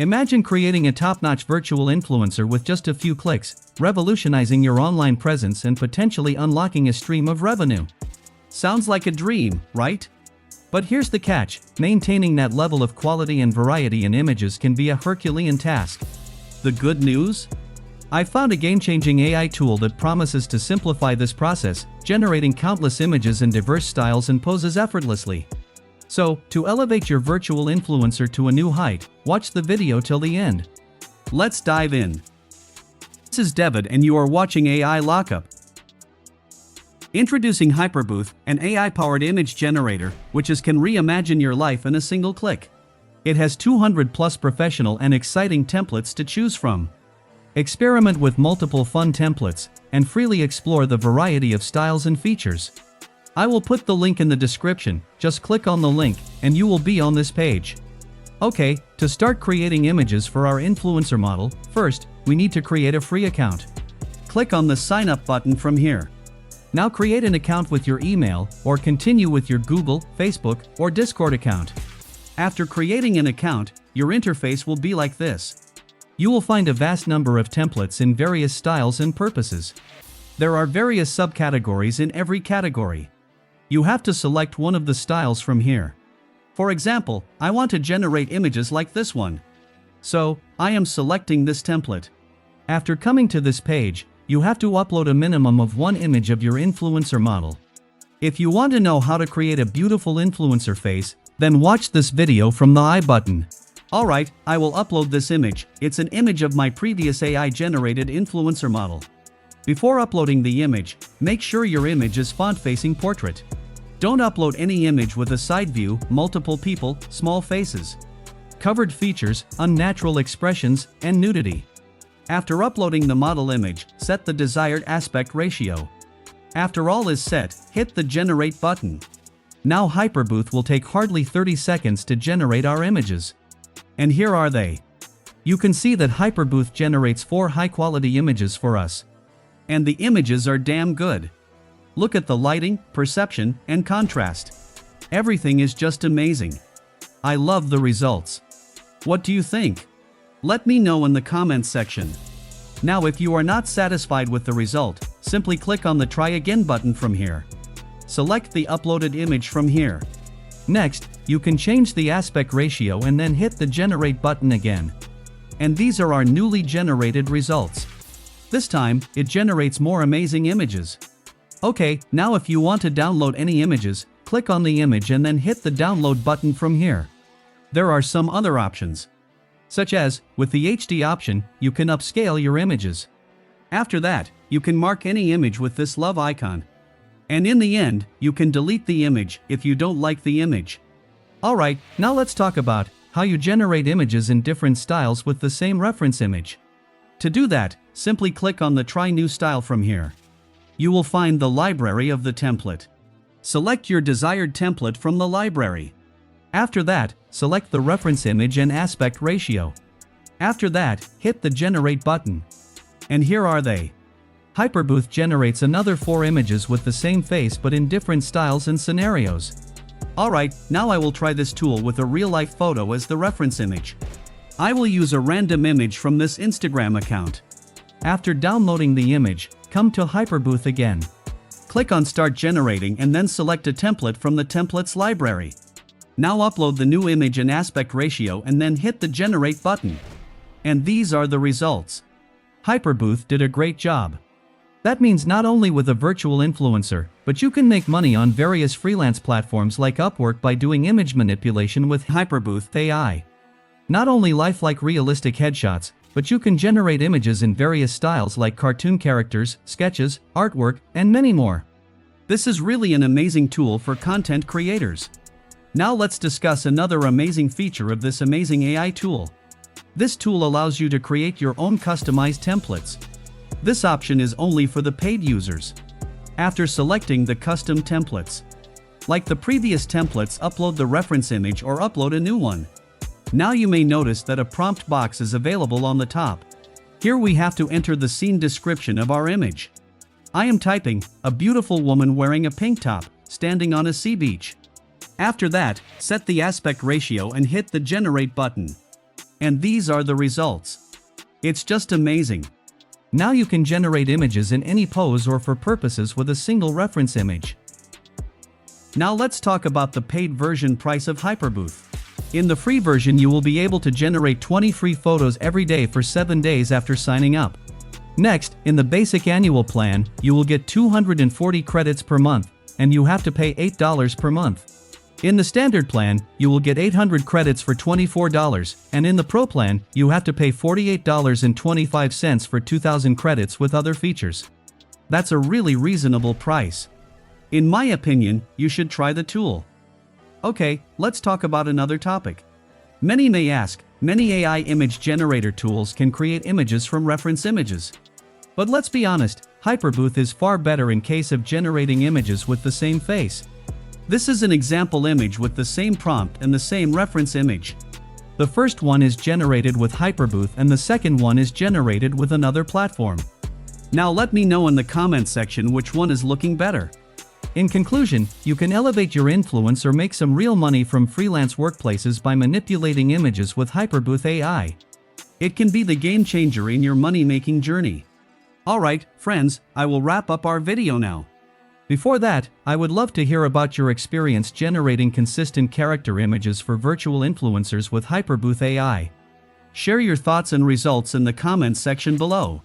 Imagine creating a top-notch virtual influencer with just a few clicks, revolutionizing your online presence and potentially unlocking a stream of revenue. Sounds like a dream, right? But here's the catch: maintaining that level of quality and variety in images can be a Herculean task. The good news? I found a game-changing AI tool that promises to simplify this process, generating countless images in diverse styles and poses effortlessly. So, to elevate your virtual influencer to a new height, watch the video till the end. Let's dive in. This is David and you are watching AI Lockup. Introducing Hyperbooth, an AI-powered image generator, which can reimagine your life in a single click. It has 200+ professional and exciting templates to choose from. Experiment with multiple fun templates, and freely explore the variety of styles and features. I will put the link in the description, just click on the link, and you will be on this page. Okay, to start creating images for our influencer model, first, we need to create a free account. Click on the Sign Up button from here. Now create an account with your email, or continue with your Google, Facebook, or Discord account. After creating an account, your interface will be like this. You will find a vast number of templates in various styles and purposes. There are various subcategories in every category. You have to select one of the styles from here. For example, I want to generate images like this one. So, I am selecting this template. After coming to this page, you have to upload a minimum of one image of your influencer model. If you want to know how to create a beautiful influencer face, then watch this video from the I button. Alright, I will upload this image. It's an image of my previous AI-generated influencer model. Before uploading the image, make sure your image is front-facing portrait. Don't upload any image with a side view, multiple people, small faces, covered features, unnatural expressions, and nudity. After uploading the model image, set the desired aspect ratio. After all is set, hit the Generate button. Now Hyperbooth will take hardly 30 seconds to generate our images. And here are they. You can see that Hyperbooth generates 4 high-quality images for us. And the images are damn good. Look at the lighting, perception, and contrast. Everything is just amazing. I love the results. What do you think? Let me know in the comments section. Now if you are not satisfied with the result, simply click on the Try Again button from here. Select the uploaded image from here. Next, you can change the aspect ratio and then hit the Generate button again. And these are our newly generated results. This time, it generates more amazing images. Okay, now if you want to download any images, click on the image and then hit the Download button from here. There are some other options, such as, with the HD option, you can upscale your images. After that, you can mark any image with this love icon. And in the end, you can delete the image if you don't like the image. Alright, now let's talk about how you generate images in different styles with the same reference image. To do that, simply click on the Try New Style from here. You will find the library of the template. Select your desired template from the library. After that, select the reference image and aspect ratio. After that, hit the Generate button. And here are they. Hyperbooth generates another 4 images with the same face but in different styles and scenarios. Alright, now I will try this tool with a real-life photo as the reference image. I will use a random image from this Instagram account. After downloading the image, come to Hyperbooth again. Click on Start Generating and then select a template from the templates library. Now upload the new image and aspect ratio and then hit the Generate button. And these are the results. Hyperbooth did a great job. That means not only with a virtual influencer, but you can make money on various freelance platforms like Upwork by doing image manipulation with Hyperbooth AI. Not only lifelike realistic headshots, but you can generate images in various styles like cartoon characters, sketches, artwork, and many more. This is really an amazing tool for content creators. Now let's discuss another amazing feature of this amazing AI tool. This tool allows you to create your own customized templates. This option is only for the paid users. After selecting the custom templates, like the previous templates, upload the reference image or upload a new one. Now you may notice that a prompt box is available on the top. Here we have to enter the scene description of our image. I am typing, a beautiful woman wearing a pink top, standing on a sea beach. After that, set the aspect ratio and hit the Generate button. And these are the results. It's just amazing. Now you can generate images in any pose or for purposes with a single reference image. Now let's talk about the paid version price of Hyperbooth. In the free version you will be able to generate 20 free photos every day for 7 days after signing up. Next, in the basic annual plan, you will get 240 credits per month, and you have to pay $8 per month. In the standard plan, you will get 800 credits for $24, and in the Pro plan, you have to pay $48.25 for 2,000 credits with other features. That's a really reasonable price. In my opinion, you should try the tool. Okay, let's talk about another topic. Many may ask, many AI image generator tools can create images from reference images. But let's be honest, Hyperbooth is far better in case of generating images with the same face. This is an example image with the same prompt and the same reference image. The first one is generated with Hyperbooth and the second one is generated with another platform. Now let me know in the comments section which one is looking better. In conclusion, you can elevate your influence or make some real money from freelance workplaces by manipulating images with Hyperbooth AI. It can be the game changer in your money-making journey. Alright, friends, I will wrap up our video now. Before that, I would love to hear about your experience generating consistent character images for virtual influencers with Hyperbooth AI. Share your thoughts and results in the comments section below.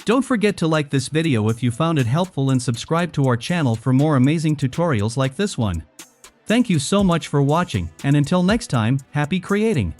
Don't forget to like this video if you found it helpful and subscribe to our channel for more amazing tutorials like this one. Thank you so much for watching, and until next time, happy creating!